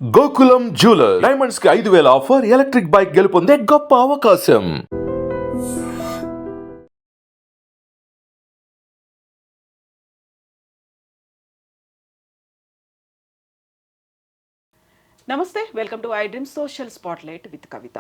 Gokulam jeweller diamonds కి 5,000 offer, electric bike గెలుపొందే గొప్ప అవకాశం. నమస్తే, welcome to I dream social spotlight with Kavitha.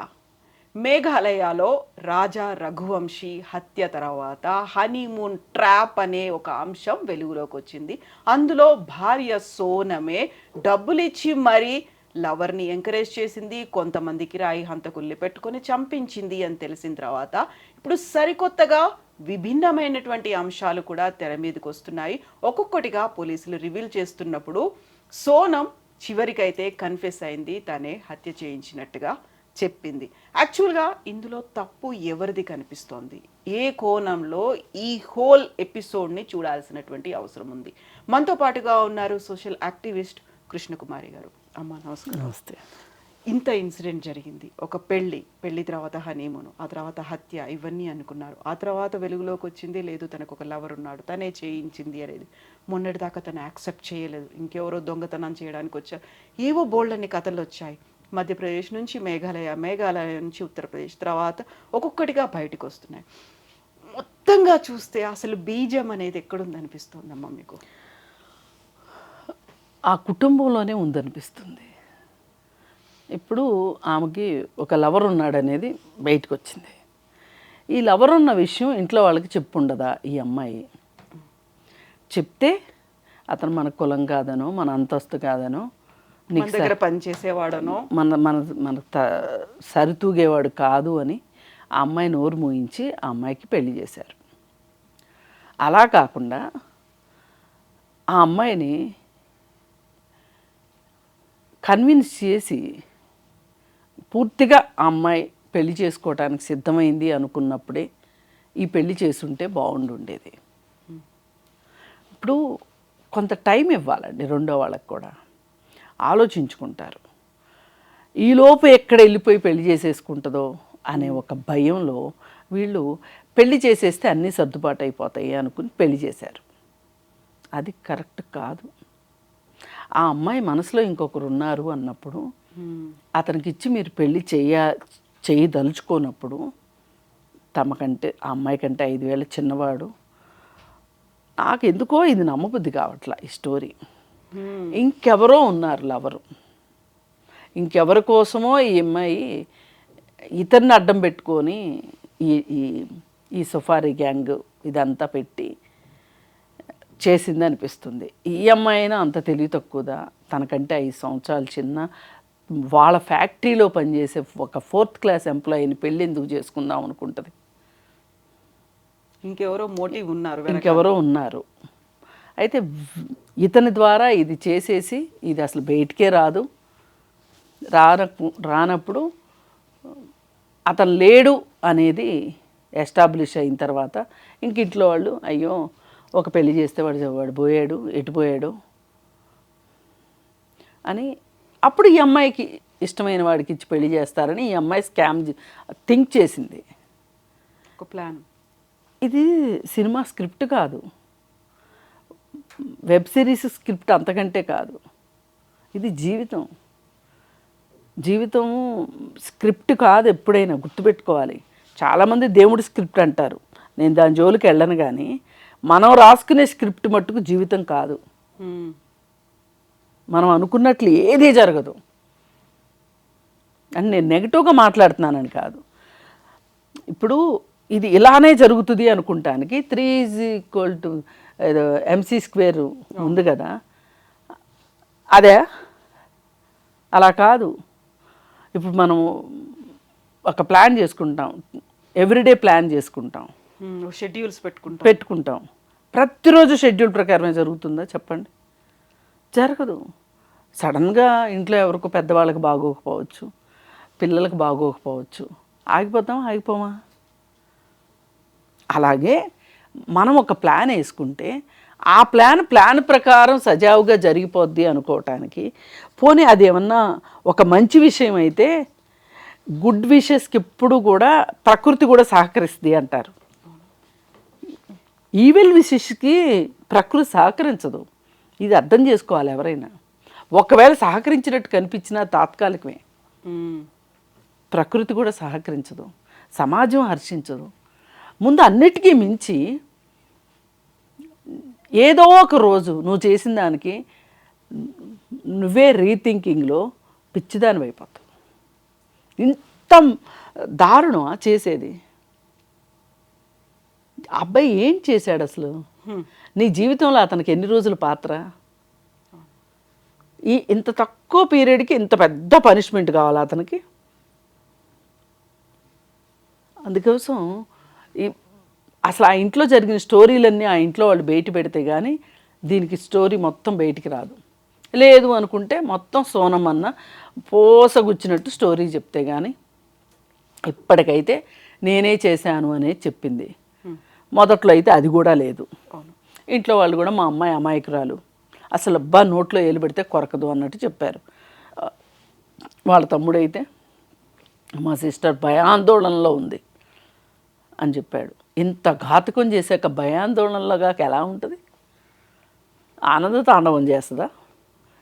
మేఘాలయలో రాజా రఘువంశీ హత్య తర్వాత హనీమూన్ ట్రాప్ అనే ఒక అంశం వెలుగులోకి వచ్చింది. అందులో భార్య సోనమే డబ్బులిచ్చి మరీ లవర్ని ఎంకరేజ్ చేసింది, కొంతమంది కిరాయి హంతకుల్ని పెట్టుకొని చంపించింది అని తెలిసిన తర్వాత ఇప్పుడు సరికొత్తగా విభిన్నమైనటువంటి అంశాలు కూడా తెర మీదకి వస్తున్నాయి. ఒక్కొక్కటిగా పోలీసులు రివీల్ చేస్తున్నప్పుడు సోనం చివరికైతే కన్ఫెస్ అయింది, తనే హత్య చేయించినట్టుగా చెప్పింది. యాక్చువల్గా ఇందులో తప్పు ఎవరిది కనిపిస్తోంది? ఏ కోణంలో ఈ హోల్ ఎపిసోడ్ని చూడాల్సినటువంటి అవసరం ఉంది? మనతో పాటుగా ఉన్నారు సోషల్ యాక్టివిస్ట్ కృష్ణకుమారి గారు. అమ్మ నమస్కారం. నమస్తే. ఇంత ఇన్సిడెంట్ జరిగింది, ఒక పెళ్లి తర్వాత హనీమూన్, ఆ తర్వాత హత్య, ఇవన్నీ అనుకున్నారు. ఆ తర్వాత వెలుగులోకి వచ్చింది, లేదు తనకు ఒక లవర్ ఉన్నాడు, తనే చేయించింది అనేది. మొన్నటిదాకా తను యాక్సెప్ట్ చేయలేదు, ఇంకెవరో దొంగతనం చేయడానికి వచ్చారు. ఏవో బోల్డ్ అన్ని కథలు వచ్చాయి. మధ్యప్రదేశ్ నుంచి మేఘాలయ నుంచి ఉత్తరప్రదేశ్, తర్వాత ఒక్కొక్కటిగా బయటకు వస్తున్నాయి. మొత్తంగా చూస్తే అసలు బీజం అనేది ఎక్కడుందనిపిస్తుందమ్మా మీకు? ఆ కుటుంబంలోనే ఉందనిపిస్తుంది. ఇప్పుడు ఆమెకి ఒక లవర్ ఉన్నాడనేది బయటకు వచ్చింది. ఈ లవర్ ఉన్న విషయం ఇంట్లో వాళ్ళకి చెప్పుండదా ఈ అమ్మాయి? చెప్తే అతను మన కులం కాదనో, మన అంతస్తు కాదనో, మన దగ్గర పనిచేసేవాడనో, మన సరితూగేవాడు కాదు అని ఆ అమ్మాయి నోరు మూయించి ఆ అమ్మాయికి పెళ్లి చేశారు. అలా కాకుండా ఆ అమ్మాయిని కన్విన్స్ చేసి పూర్తిగా ఆ అమ్మాయి పెళ్లి చేసుకోవడానికి సిద్ధమైంది అనుకున్నప్పుడే ఈ పెళ్లి చేసుంటే బాగుండుండేది. ఇప్పుడు కొంత టైం ఇవ్వాలండి రెండో వాళ్ళకి కూడా, ఆలోచించుకుంటారు. ఈలోపు ఎక్కడ వెళ్ళిపోయి పెళ్లి చేసేసుకుంటుందో అనే ఒక భయంలో వీళ్ళు పెళ్లి చేసేస్తే అన్నీ సర్దుబాటు అయిపోతాయి అనుకుని పెళ్లి చేశారు. అది కరెక్ట్ కాదు. ఆ అమ్మాయి మనసులో ఇంకొకరు ఉన్నారు అన్నప్పుడు అతనికి ఇచ్చి మీరు పెళ్లి చేయదలుచుకోనప్పుడు, తమకంటే ఆ అమ్మాయి కంటే 5,000 చిన్నవాడు, నాకు ఎందుకో ఇది నమ్మబుద్ధి కావట్లా ఈ స్టోరీ. ఇంకెవరో ఉన్నారు లవరు, ఇంకెవరి కోసమో ఈ అమ్మాయి ఇతన్ని అడ్డం పెట్టుకొని ఈ సఫారీ గ్యాంగ్ ఇదంతా పెట్టి చేసింది అనిపిస్తుంది. ఈ అమ్మాయి అయినా అంత తెలివి తక్కువదా? తనకంటే 5 సంవత్సరాలు చిన్న, వాళ్ళ ఫ్యాక్టరీలో పనిచేసే ఒక 4th క్లాస్ ఎంప్లాయీని పెళ్ళి ఎందుకు చేసుకుందాం అనుకుంటుంది? ఇంకెవరో ఉన్నారు. అయితే ఇతని ద్వారా ఇది చేసేసి ఇది అసలు బయటికే రానప్పుడు అతను లేడు అనేది ఎస్టాబ్లిష్ అయిన తర్వాత ఇంక ఇంట్లో వాళ్ళు అయ్యో ఒక పెళ్లి చేస్తే వాడు పోయాడు, ఎటు పోయాడు అని అప్పుడు ఈ అమ్మాయికి ఇష్టమైన వాడికి ఇచ్చి పెళ్లి చేస్తారని ఈ అమ్మాయి స్కామ్ థింక్ చేసింది. ఒక ప్లాన్. ఇది సినిమా స్క్రిప్ట్ కాదు, వెబ్ సిరీస్ స్క్రిప్ట్ అంతకంటే కాదు. ఇది జీవితం స్క్రిప్ట్ కాదు. ఎప్పుడైనా గుర్తుపెట్టుకోవాలి. చాలామంది దేవుడి స్క్రిప్ట్ అంటారు, నేను దాని జోలికి వెళ్ళను. కానీ మనం రాసుకునే స్క్రిప్ట్ మట్టుకు జీవితం కాదు. మనం అనుకున్నట్లు ఏదీ జరగదు అని నేను నెగిటివ్గా మాట్లాడుతున్నానని కాదు. ఇప్పుడు ఇది ఇలానే జరుగుతుంది అనుకుంటానికి 3 MC² ఉంది కదా, అదే అలా కాదు. ఇప్పుడు మనం ఒక ప్లాన్ చేసుకుంటాం, ఎవ్రీడే ప్లాన్ చేసుకుంటాం, షెడ్యూల్స్ పెట్టుకుంటాం. ప్రతిరోజు షెడ్యూల్ ప్రకారమే జరుగుతుందా చెప్పండి? జరగదు. సడన్గా ఇంట్లో ఎవరికో పెద్దవాళ్ళకి బాగోకపోవచ్చు, పిల్లలకు బాగోకపోవచ్చు, ఆగిపోమా? అలాగే మనం ఒక ప్లాన్ వేసుకుంటే ఆ ప్లాన్ ప్రకారం సజావుగా జరిగిపోద్ది అనుకోవటానికి, పోనీ అది ఏమన్నా ఒక మంచి విషయం అయితే గుడ్ విషెస్కి ఎప్పుడు కూడా ప్రకృతి కూడా సహకరిస్తుంది అంటారు. ఈవిల్ విషెస్కి ప్రకృతి సహకరించదు. ఇది అర్థం చేసుకోవాలి ఎవరైనా. ఒకవేళ సహకరించినట్టు కనిపించినా తాత్కాలికమే. ఉమ్. ప్రకృతి కూడా సహకరించదు, సమాజం హర్షించదు. ముందు అన్నిటికీ మించి ఏదో ఒక రోజు నువ్వు చేసిన దానికి నువ్వే రీథింకింగ్లో పిచ్చిదాని అయిపోతావు. ఇంత దారుణం చేసేది. అబ్బాయి ఏం చేశాడు అసలు? నీ జీవితంలో అతనికి ఎన్ని రోజుల పాత్ర? ఇంత తక్కువ పీరియడ్కి ఇంత పెద్ద పనిష్మెంట్ కావాలి అతనికి. అందుకోసం అసలు ఆ ఇంట్లో జరిగిన స్టోరీలన్నీ ఆ ఇంట్లో వాళ్ళు బయట పెడితే కానీ దీనికి స్టోరీ మొత్తం బయటికి రాదు. లేదు అనుకుంటే మొత్తం సోనమన్న పోసగుచ్చినట్టు స్టోరీ చెప్తే కానీ. ఇప్పటికైతే నేనే చేశాను అనేది చెప్పింది. మొదట్లో అయితే అది కూడా లేదు. ఇంట్లో వాళ్ళు కూడా మా అమ్మాయి అమాయకురాలు, అసలు అబ్బా నోట్లో ఏలు పెడితే కొరకదు అన్నట్టు చెప్పారు. వాళ్ళ తమ్ముడైతే మా సిస్టర్ భయాందోళనలో ఉంది అని చెప్పాడు. ఇంత ఘాతుకం చేశాక భయాందోళనలోగా ఎలా ఉంటుంది? ఆనంద తాండవం చేస్తుందా?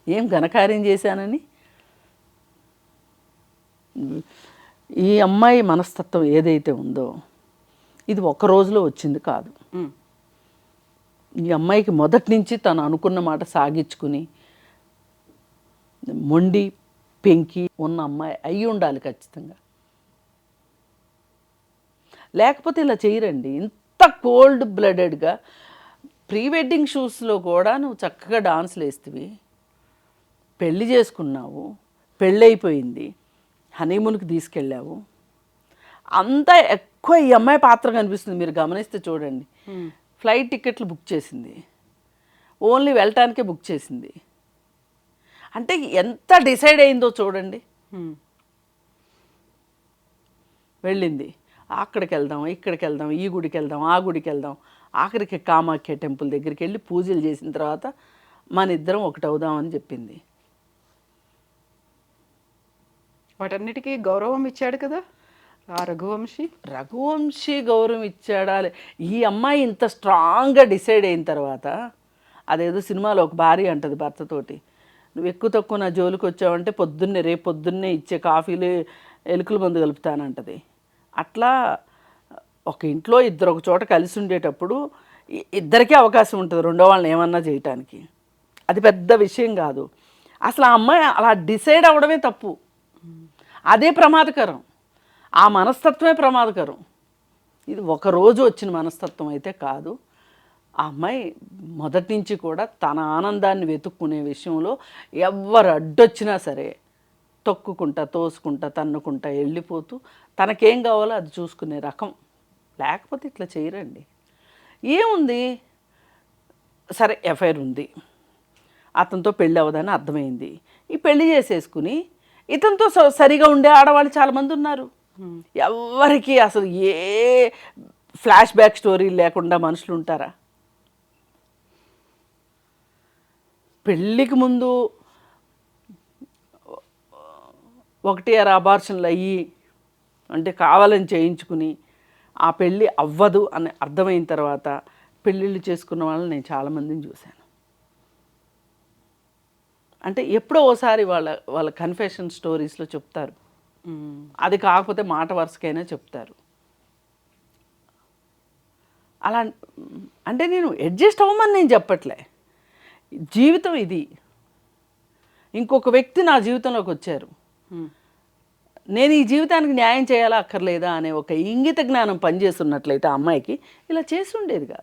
ఏం ఘనకార్యం చేశానని? ఈ అమ్మాయి మనస్తత్వం ఏదైతే ఉందో ఇది ఒక్క రోజులో వచ్చింది కాదు. ఈ అమ్మాయికి మొదటి నుంచి తను అనుకున్న మాట సాగించుకుని మొండి పెంకి ఉన్న అమ్మాయి అయి ఉండాలి ఖచ్చితంగా. లేకపోతే ఇలా చేయరండి. ఇంత కోల్డ్ బ్లడెడ్గా ప్రీ వెడ్డింగ్ షూస్లో కూడా నువ్వు చక్కగా డాన్స్లు వేస్తేవి, పెళ్ళి చేసుకున్నావు, పెళ్ళైపోయింది, హనీమూన్కి తీసుకెళ్ళావు, అంతా ఎక్కువ ఈ అమ్మాయి పాత్ర కనిపిస్తుంది. మీరు గమనిస్తే చూడండి, ఫ్లైట్ టికెట్లు బుక్ చేసింది, ఓన్లీ వెళ్ళటానికే బుక్ చేసింది. అంటే ఎంత డిసైడ్ అయిందో చూడండి. వెళ్ళింది, అక్కడికి వెళ్దాం, ఇక్కడికి వెళ్దాం, ఈ గుడికి వెళ్దాం, ఆ గుడికి వెళ్దాం, ఆఖరికి కామాఖ్య టెంపుల్ దగ్గరికి వెళ్ళి పూజలు చేసిన తర్వాత మన ఇద్దరం ఒకటవుదామని చెప్పింది. వాటన్నిటికీ గౌరవం ఇచ్చాడు కదా ఆ రఘువంశీ. రఘువంశీ గౌరవం ఇచ్చాడా? ఈ అమ్మాయి ఇంత స్ట్రాంగ్గా డిసైడ్ అయిన తర్వాత, అదేదో సినిమాలో ఒక భార్య అంటది భర్తతోటి, నువ్వు ఎక్కువ తక్కువ నా జోలికి వచ్చావంటే రేపు పొద్దున్నే ఇచ్చే కాఫీలు ఎలుకల మందు కలుపుతానంటది. అట్లా ఒక ఇంట్లో ఇద్దరు ఒక చోట కలిసి ఉండేటప్పుడు ఇద్దరికీ అవకాశం ఉంటుంది రెండో వాళ్ళని ఏమన్నా చేయటానికి. అది పెద్ద విషయం కాదు. అసలు ఆ అమ్మాయి అలా డిసైడ్ అవ్వడమే తప్పు. అదే ప్రమాదకరం. ఆ మనస్తత్వమే ప్రమాదకరం. ఇది ఒకరోజు వచ్చిన మనస్తత్వం అయితే కాదు. ఆ అమ్మాయి మొదటి నుంచి కూడా తన ఆనందాన్ని వెతుక్కునే విషయంలో ఎవరు అడ్డొచ్చినా సరే తొక్కుకుంటా, తోసుకుంటా, తన్నుకుంటా వెళ్ళిపోతూ తనకేం కావాలో అది చూసుకునే రకం. లేకపోతే ఇట్లా చేయరండి. ఏముంది, సరే ఎఫ్ఐఆర్ ఉంది, అతనితో పెళ్ళి అవ్వదని అర్థమైంది, ఈ పెళ్లి చేసేసుకుని ఇతనితో సరిగా ఉండే ఆడవాళ్ళు చాలామంది ఉన్నారు. ఎవరికి అసలు ఏ ఫ్లాష్ బ్యాక్ స్టోరీ లేకుండా మనుషులు ఉంటారా? పెళ్ళికి ముందు 1 అబార్షన్లు అయ్యి, అంటే కావాలని చేయించుకుని ఆ పెళ్ళి అవ్వదు అని అర్థమైన తర్వాత పెళ్ళిళ్ళు చేసుకున్న వాళ్ళని నేను చాలామందిని చూశాను. అంటే ఎప్పుడో ఓసారి వాళ్ళ కన్ఫెషన్ స్టోరీస్లో చెప్తారు, అది కాకపోతే మాట వరుసకైనా చెప్తారు. అలా అంటే నేను అడ్జస్ట్ అవ్వమని నేను చెప్పట్లే, జీవితం ఇది. ఇంకొక వ్యక్తి నా జీవితంలోకి వచ్చారు, నేను ఈ జీవితానికి న్యాయం చేయాలా అక్కర్లేదా అనే ఒక ఇంగిత జ్ఞానం పనిచేస్తున్నట్లయితే ఆ అమ్మాయికి ఇలా చేసి ఉండేదిగా.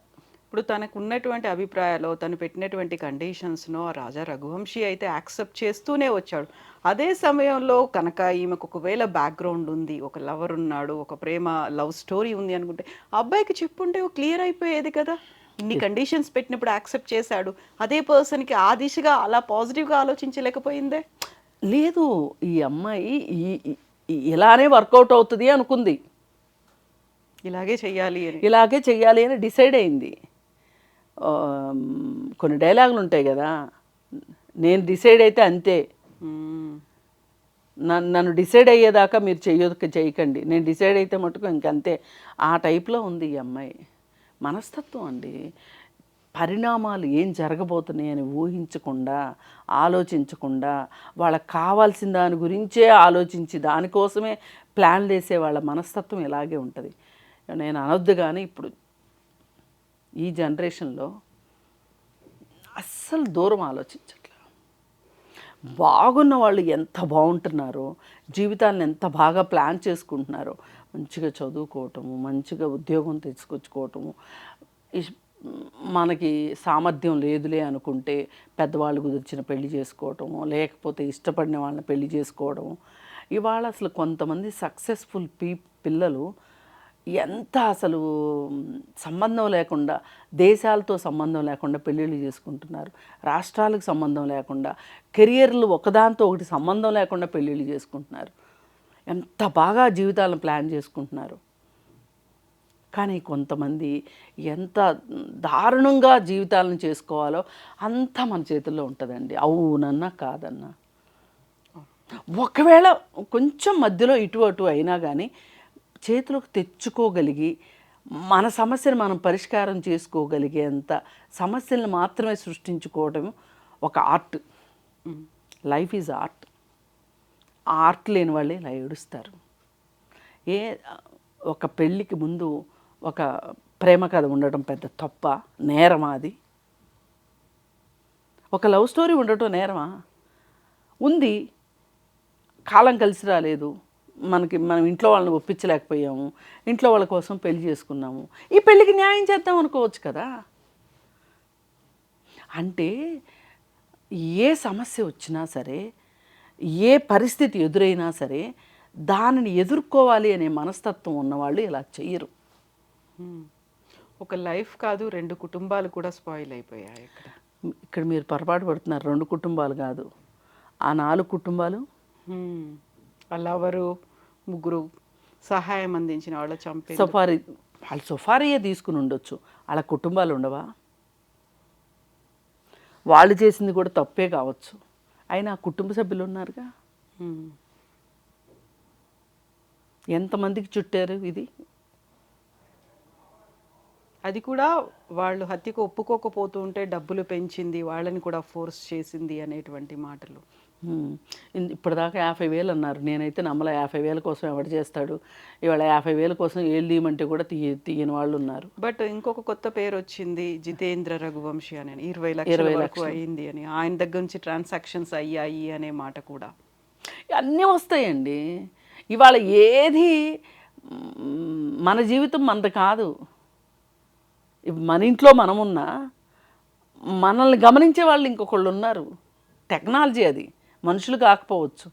ఇప్పుడు తనకు ఉన్నటువంటి అభిప్రాయాలు, తను పెట్టినటువంటి కండిషన్స్ను రాజా రఘువంశీ అయితే యాక్సెప్ట్ చేస్తూనే వచ్చాడు. అదే సమయంలో కనుక ఈమెకు ఒకవేళ బ్యాక్గ్రౌండ్ ఉంది, ఒక లవర్ ఉన్నాడు, ఒక ప్రేమ లవ్ స్టోరీ ఉంది అనుకుంటే అబ్బాయికి చెప్పుంటే క్లియర్ అయిపోయేది కదా. ఇన్ని కండిషన్స్ పెట్టినప్పుడు యాక్సెప్ట్ చేశాడు, అదే పర్సన్కి ఆ దిశగా అలా పాజిటివ్గా ఆలోచించలేకపోయిందే. లేదు, ఈ అమ్మాయి ఇలానే వర్కౌట్ అవుతుంది అనుకుంది, ఇలాగే చెయ్యాలి అని డిసైడ్ అయింది. కొన్ని డైలాగులు ఉంటాయి కదా, నేను డిసైడ్ అయితే అంతే, నన్ను డిసైడ్ అయ్యేదాకా మీరు చేయకండి, నేను డిసైడ్ అయితే మటుకు ఇంకంతే. ఆ టైప్లో ఉంది ఈ అమ్మాయి మనస్తత్వం అండి. పరిణామాలు ఏం జరగబోతున్నాయని ఊహించకుండా, ఆలోచించకుండా, వాళ్ళకి కావాల్సిన దాని గురించే ఆలోచించి దానికోసమే ప్లాన్లు వేసే వాళ్ళ మనస్తత్వం ఇలాగే ఉంటుంది. నేను అనొద్దు కానీ ఇప్పుడు ఈ జనరేషన్లో అస్సలు దూరం ఆలోచించట్లేదు. బాగున్న వాళ్ళు ఎంత బాగుంటున్నారో, జీవితాలను ఎంత బాగా ప్లాన్ చేసుకుంటున్నారో, మంచిగా చదువుకోవటము, మంచిగా ఉద్యోగం తెచ్చుకొచ్చుకోవటము, మనకి సామర్థ్యం లేదులే అనుకుంటే పెద్దవాళ్ళు కుదిర్చిన పెళ్లి చేసుకోవటము, లేకపోతే ఇష్టపడిన వాళ్ళని పెళ్లి చేసుకోవడము. ఇవాళ అసలు కొంతమంది సక్సెస్ఫుల్ పిల్లలు ఎంత అసలు సంబంధం లేకుండా, దేశాలతో సంబంధం లేకుండా పెళ్ళిళ్ళు చేసుకుంటున్నారు, రాష్ట్రాలకు సంబంధం లేకుండా, కెరియర్లు ఒకదాంతో ఒకటి సంబంధం లేకుండా పెళ్ళిళ్ళు చేసుకుంటున్నారు. ఎంత బాగా జీవితాలను ప్లాన్ చేసుకుంటున్నారు. కానీ కొంతమంది ఎంత దారుణంగా జీవితాలను చేసుకోవాలో అంత మన చేతుల్లో ఉంటుందండి, అవునన్నా కాదన్నా. ఒకవేళ కొంచెం మధ్యలో ఇటు అటు అయినా కానీ చేతులకు తెచ్చుకోగలిగి మన సమస్యను మనం పరిష్కారం చేసుకోగలిగేంత సమస్యలను మాత్రమే సృష్టించుకోవడం ఒక art. Life is art. Art లేని వాళ్ళే ఇలా ఏడుస్తారు. ఒక పెళ్ళికి ముందు ఒక ప్రేమ కథ ఉండటం పెద్ద తప్ప, నేరమా అది? ఒక లవ్ స్టోరీ ఉండటం నేరమా? ఉంది, కాలం కలిసి రాలేదు, మనం ఇంట్లో వాళ్ళని ఒప్పించలేకపోయాము, ఇంట్లో వాళ్ళ కోసం పెళ్లి చేసుకున్నాము, ఈ పెళ్ళికి న్యాయం చేద్దాం అనుకోవచ్చు కదా. అంటే ఏ సమస్య వచ్చినా సరే, ఏ పరిస్థితి ఎదురైనా సరే దానిని ఎదుర్కోవాలి అనే మనస్తత్వం ఉన్నవాళ్ళు ఇలా చెయ్యరు. ఒక లైఫ్ కాదు, 2 కుటుంబాలు కూడా స్పాయిల్ అయిపోయాయి ఇక్కడ మీరు పొరపాటు పడుతున్నారు. 2 కుటుంబాలు కాదు, ఆ 4 కుటుంబాలు. లవరు, 3 సహాయం అందించిన వాళ్ళ చంపే వాళ్ళు సఫారీయే తీసుకుని ఉండొచ్చు, వాళ్ళ కుటుంబాలు ఉండవా? వాళ్ళు చేసింది కూడా తప్పే కావచ్చు, అయినా కుటుంబ సభ్యులు ఉన్నారుగా. ఎంతమందికి చుట్టారు ఇది? అది కూడా వాళ్ళు హత్యకు ఒప్పుకోకపోతూ ఉంటే డబ్బులు పెంచింది, వాళ్ళని కూడా ఫోర్స్ చేసింది అనేటువంటి మాటలు. ఇప్పటిదాకా 50,000 అన్నారు. నేనైతే నమ్మలే. 50,000 కోసం ఎవడు చేస్తాడు? ఇవాళ 50,000 కోసం ఏళ్ళు తీయమంటే కూడా తీయని వాళ్ళు ఉన్నారు. బట్ ఇంకొక కొత్త పేరు వచ్చింది, జితేంద్ర రఘువంశీ అని. 20 లక్షల వరకు అయింది అని, ఆయన దగ్గర నుంచి ట్రాన్సాక్షన్స్ అయ్యాయి అనే మాట కూడా. అన్నీ వస్తాయండి. ఇవాళ ఏది మన జీవితం మనది కాదు. మన ఇంట్లో మనమున్నా మనల్ని గమనించే వాళ్ళు ఇంకొకళ్ళు ఉన్నారు. టెక్నాలజీ అది, మనుషులు కాకపోవచ్చు.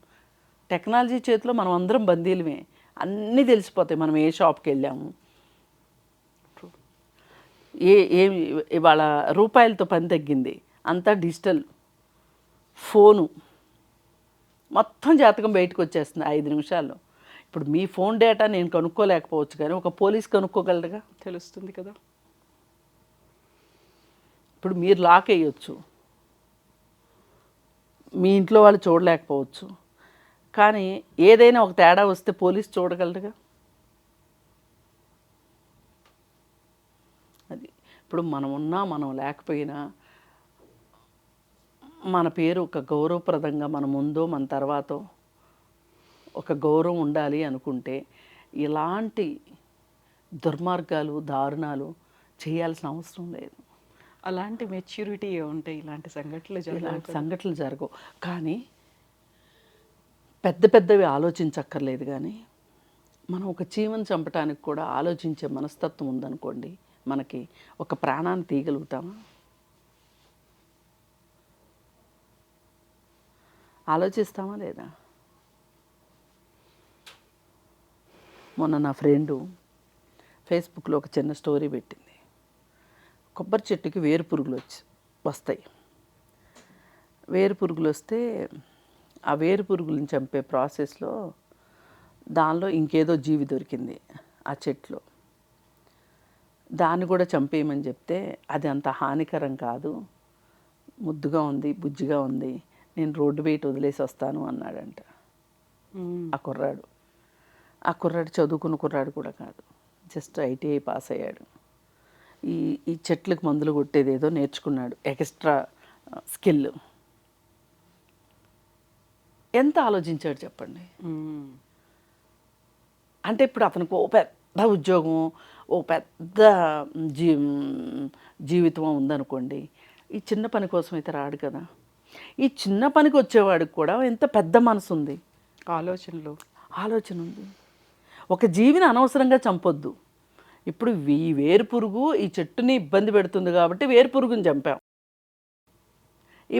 టెక్నాలజీ చేతిలో మనం అందరం బందీలమే. అన్నీ తెలిసిపోతాయి. మనం ఏ షాప్కి వెళ్ళాము, ఇవాళ రూపాయలతో పని తగ్గింది, అంతా డిజిటల్. ఫోను మొత్తం జాతకం బయటకు వచ్చేస్తుంది 5 నిమిషాల్లో. ఇప్పుడు మీ ఫోన్ డేటా నేను కనుక్కోలేకపోవచ్చు, కానీ ఒక పోలీస్ కనుక్కోగలరుగా, తెలుస్తుంది కదా. ఇప్పుడు మీరు లాక్ వేయచ్చు, మీ ఇంట్లో వాళ్ళు చూడలేకపోవచ్చు, కానీ ఏదైనా ఒక తేడా వస్తే పోలీస్ చూడగలరుగా. అది ఇప్పుడు మనం ఉన్నా మనం లేకపోయినా మన పేరు ఒక గౌరవప్రదంగా మన ముందో మన తర్వాతో ఒక గౌరవం ఉండాలి అనుకుంటే ఇలాంటి దుర్మార్గాలు, దారుణాలు చేయాల్సిన అవసరం లేదు. అలాంటి మెచ్యూరిటీ ఉంటే ఇలాంటి సంఘటనలు జరగవు. కానీ పెద్ద పెద్దవి ఆలోచించక్కర్లేదు. కానీ మనం ఒక చీమను చంపడానికి కూడా ఆలోచించే మనస్తత్వం ఉందనుకోండి, మనకి ఒక ప్రాణాన్ని తీయగలుగుతామా? ఆలోచిస్తామా లేదా? మొన్న నా ఫ్రెండు ఫేస్బుక్లో ఒక చిన్న స్టోరీ పెట్టింది. కొబ్బరి చెట్టుకి వేరు పురుగులు వస్తాయి. వేరు పురుగులు వస్తే ఆ వేరు పురుగులను చంపే ప్రాసెస్లో దానిలో ఇంకేదో జీవి దొరికింది ఆ చెట్లో. దాన్ని కూడా చంపేయమని చెప్తే అది అంత హానికరం కాదు, ముద్దుగా ఉంది, బుజ్జిగా ఉంది, నేను రోడ్డు బయట వదిలేసి వస్తాను అన్నాడంట ఆ కుర్రాడు. ఆ కుర్రాడు చదువుకున్న కుర్రాడు కూడా కాదు, జస్ట్ ITI పాస్ అయ్యాడు. ఈ ఈ చెట్లకు మందులు కొట్టేది ఏదో నేర్చుకున్నాడు, ఎక్స్ట్రా స్కిల్. ఎంత ఆలోచించాడు చెప్పండి. అంటే ఇప్పుడు అతనికి ఓ పెద్ద ఉద్యోగం, ఓ పెద్ద జీ జీవితం ఉందనుకోండి, ఈ చిన్న పని కోసం అయితే రాడు కదా. ఈ చిన్న పనికి వచ్చేవాడికి కూడా ఎంత పెద్ద మనసు ఉంది, ఆలోచన ఉంది. ఒక జీవిని అనవసరంగా చంపొద్దు. ఇప్పుడు ఈ వేరుపురుగు ఈ చెట్టుని ఇబ్బంది పెడుతుంది కాబట్టి వేరుపురుగుని చంపాం.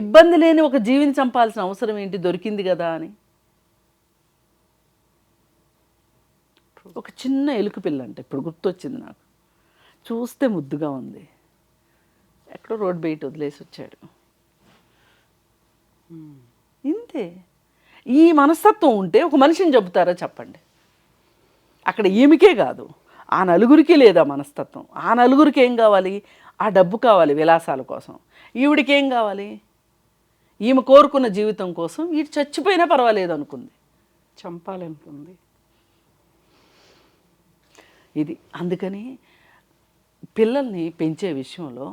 ఇబ్బంది లేని ఒక జీవిని చంపాల్సిన అవసరం ఏంటి, దొరికింది కదా అని. ఒక చిన్న ఎలుక పిల్ల అంటే ఇప్పుడు గుర్తొచ్చింది నాకు, చూస్తే ముద్దుగా ఉంది, ఎక్కడో రోడ్ బయట వదిలేసి వచ్చాడు. ఇంతే. ఈ మనస్తత్వం ఉంటే ఒక మనిషిని చెబుతారా చెప్పండి. అక్కడ ఈమెకే కాదు, ఆ నలుగురికి లేదా మనస్తత్వం. ఆ నలుగురికి ఏం కావాలి, ఆ డబ్బు కావాలి విలాసాల కోసం. ఈవిడికి ఏం కావాలి, ఈమె కోరుకున్న జీవితం కోసం వీడు చచ్చిపోయినా పర్వాలేదు అనుకుంది, చంపాలనుకుంది. ఇది అందుకని పిల్లల్ని పెంచే విషయంలో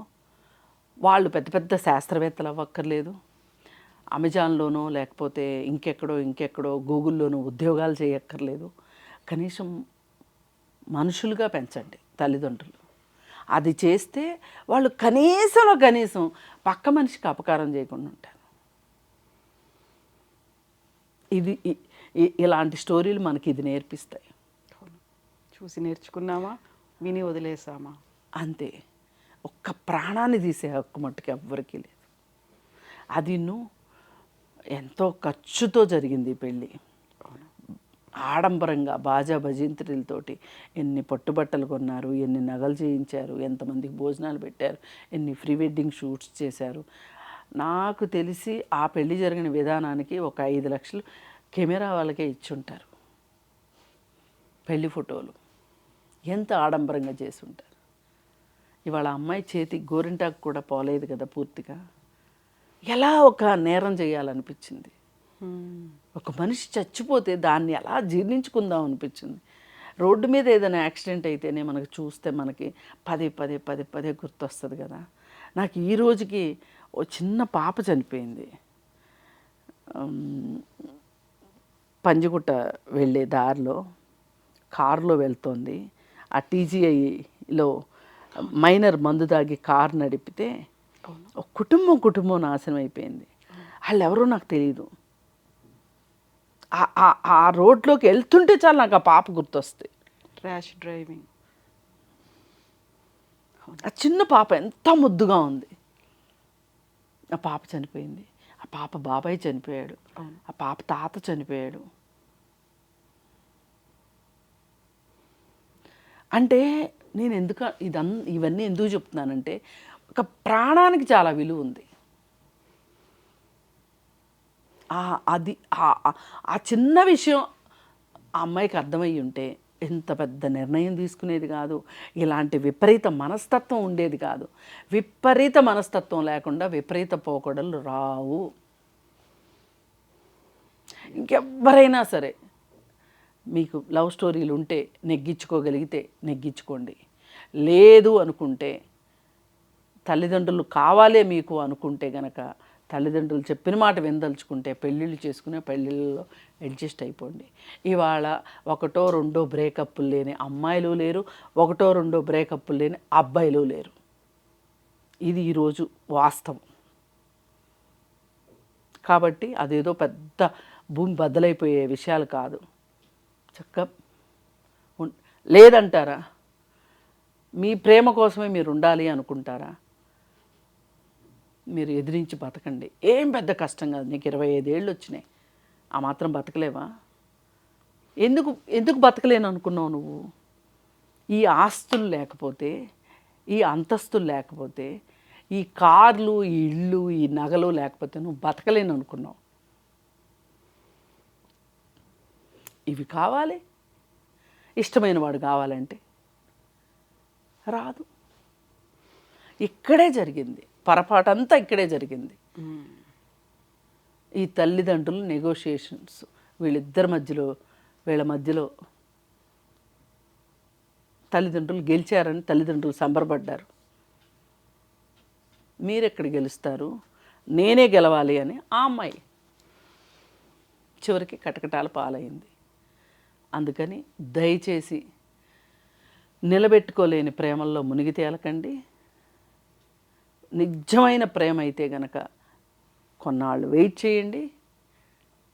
వాళ్ళు పెద్ద పెద్ద శాస్త్రవేత్తలు అవ్వక్కర్లేదు, అమెజాన్లోనో లేకపోతే ఇంకెక్కడో గూగుల్లోనో ఉద్యోగాలు చేయక్కర్లేదు. కనీసం మనుషులుగా పెంచండి తల్లిదండ్రులు. అది చేస్తే వాళ్ళు కనీసం పక్క మనిషికి అపకారం చేయకుండా ఉంటారు. ఇది ఇలాంటి స్టోరీలు మనకి ఇది నేర్పిస్తాయి. చూసి నేర్చుకున్నామా, విని వదిలేసామా, అంతే. ఒక్క ప్రాణాన్ని తీసే హక్కు మట్టుకు ఎవ్వరికీ లేదు. అది ఎంతో ఖర్చుతో జరిగింది ఈ పెళ్ళి, ఆడంబరంగా బాజా భజంత్రీలతోటి. ఎన్ని పట్టుబట్టలు కొన్నారు, ఎన్ని నగలు చేయించారు, ఎంతమందికి భోజనాలు పెట్టారు, ఎన్ని ప్రీ వెడ్డింగ్ షూట్స్ చేశారు. నాకు తెలిసి ఆ పెళ్లి జరిగిన విధానానికి ఒక 5 లక్షలు కెమెరా వాళ్ళకే ఇచ్చుంటారు. పెళ్లి ఫోటోలు ఎంత ఆడంబరంగా చేసి ఉంటారు. ఇవాళ అమ్మాయి చేతి గోరింటాకు కూడా పోలేదు కదా పూర్తిగా. ఎలా ఒక నేరం చేయాలనిపించింది. ఒక మనిషి చచ్చిపోతే దాన్ని ఎలా జీర్ణించుకుందాం అనిపించింది. రోడ్డు మీద ఏదైనా యాక్సిడెంట్ అయితేనే మనకు చూస్తే మనకి పదే గుర్తొస్తుంది కదా. నాకు ఈ రోజుకి ఓ చిన్న పాప చనిపోయింది. పంజగుట్ట వెళ్ళే దారిలో కారులో వెళ్తోంది. ఆ టీజీఐలో మైనర్ మందు తాగి కారు నడిపితే ఒక కుటుంబం నాశనం అయిపోయింది. వాళ్ళు ఎవరో నాకు తెలియదు. ఆ రోడ్లోకి వెళ్తుంటే చాలు నాకు ఆ పాప గుర్తొస్తుంది. Rash driving. ఆ చిన్న పాప ఎంత ముద్దుగా ఉంది. ఆ పాప చనిపోయింది. ఆ పాప బాబాయ్ చనిపోయాడు. ఆ పాప తాత చనిపోయాడు. అంటే నేను ఇవన్నీ ఎందుకు చెప్తున్నానంటే, ఒక ప్రాణానికి చాలా విలువ ఉంది. అది ఆ చిన్న విషయం ఆ అమ్మాయికి అర్థమయ్యి ఉంటే ఎంత పెద్ద నిర్ణయం తీసుకునేది కాదు. ఇలాంటి విపరీత మనస్తత్వం ఉండేది కాదు. విపరీత మనస్తత్వం లేకుండా విపరీత పోకడలు రావు. ఇంకెవ్వరైనా సరే మీకు లవ్ స్టోరీలు ఉంటే నెగ్గించుకోగలిగితే నెగ్గించుకోండి. లేదు అనుకుంటే, తల్లిదండ్రులు కావాలే మీకు అనుకుంటే గనక, తల్లిదండ్రులు చెప్పిన మాట వినదలుచుకుంటే పెళ్ళిళ్ళు చేసుకునే పెళ్ళిళ్ళలో అడ్జస్ట్ అయిపోండి. ఇవాళ 1, 2 బ్రేకప్పులు లేని అమ్మాయిలు లేరు, 1, 2 బ్రేకప్పులు లేని అబ్బాయిలు లేరు. ఇది ఈరోజు వాస్తవం. కాబట్టి అదేదో పెద్ద భూమి బద్దలైపోయే విషయాలు కాదు. చక్కగా లేదంటారా? మీ ప్రేమ కోసమే మీరు ఉండాలి అనుకుంటారా? మీరు ఎదిరించి బతకండి. ఏం పెద్ద కష్టం కాదు. నీకు 25 ఏళ్ళు వచ్చినాయి, ఆ మాత్రం బతకలేవా? ఎందుకు బతకలేను అనుకున్నావు నువ్వు? ఈ ఆస్తులు లేకపోతే, ఈ అంతస్తులు లేకపోతే, ఈ కార్లు, ఈ ఇళ్ళు, ఈ నగలు లేకపోతే నువ్వు బతకలేను అనుకున్నావు. ఇవి కావాలి. ఇష్టమైన వాడు కావాలంటే రాదు. ఇక్కడే జరిగింది పొరపాటంతా, ఇక్కడే జరిగింది. ఈ తల్లిదండ్రులు నెగోషియేషన్స్ వీళ్ళ మధ్యలో తల్లిదండ్రులు గెలిచారని తల్లిదండ్రులు సంబరపడ్డారు. మీరెక్కడ గెలుస్తారు, నేనే గెలవాలి అని ఆ అమ్మాయి చివరికి కటకటాల పాలైంది. అందుకని దయచేసి నిలబెట్టుకోలేని ప్రేమల్లో మునిగి తేలకండి. నిజమైన ప్రేమ అయితే గనక కొన్నాళ్ళు వెయిట్ చేయండి.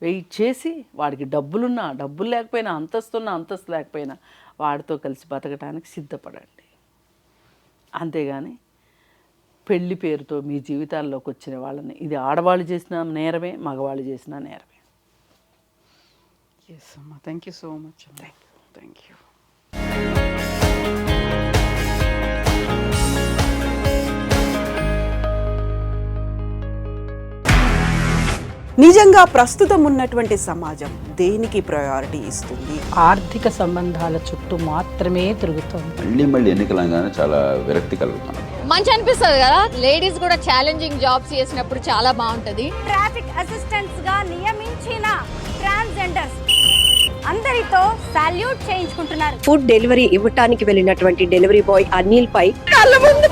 వెయిట్ చేసి వాడికి డబ్బులున్నా డబ్బులు లేకపోయినా, అంతస్తున్నా అంతస్తు లేకపోయినా వాడితో కలిసి బతకడానికి సిద్ధపడండి. అంతేగాని పెళ్లి పేరుతో మీ జీవితాల్లోకి వచ్చిన వాళ్ళని, ఇది ఆడవాళ్ళు చేసిన నేరమే, మగవాళ్ళు చేసిన నేరమే. ఎస్ అమ్మా, thank you so much. Thank you. నిజంగా ప్రస్తుతం ఉన్నటువంటి సమాజం దేనికి ప్రయారిటీ ఇస్తుంది? ఆర్థిక సంబంధాల చుట్టూ మాత్రమే తిరుగుతోంది. మళ్ళీ ఎన్నికలంగానే చాలా విరక్తి కలుగుతున్నాం. మంచి అనిపిస్తుంది కదా, లేడీస్ కూడా ఛాలెంజింగ్ జాబ్స్ చేసినప్పుడు చాలా బాగుంటది. ట్రాఫిక్ అసిస్టెంట్స్ గా నియమించిన ట్రాన్స్జెండర్స్ అందరితో సాల్యూట్ చేయించుకుంటున్నారు. ఫుడ్ డెలివరీ ఇవ్వటానికి వెళ్ళినటువంటి డెలివరీ బాయ్ అనిల్ పై కళ్ళ ముందు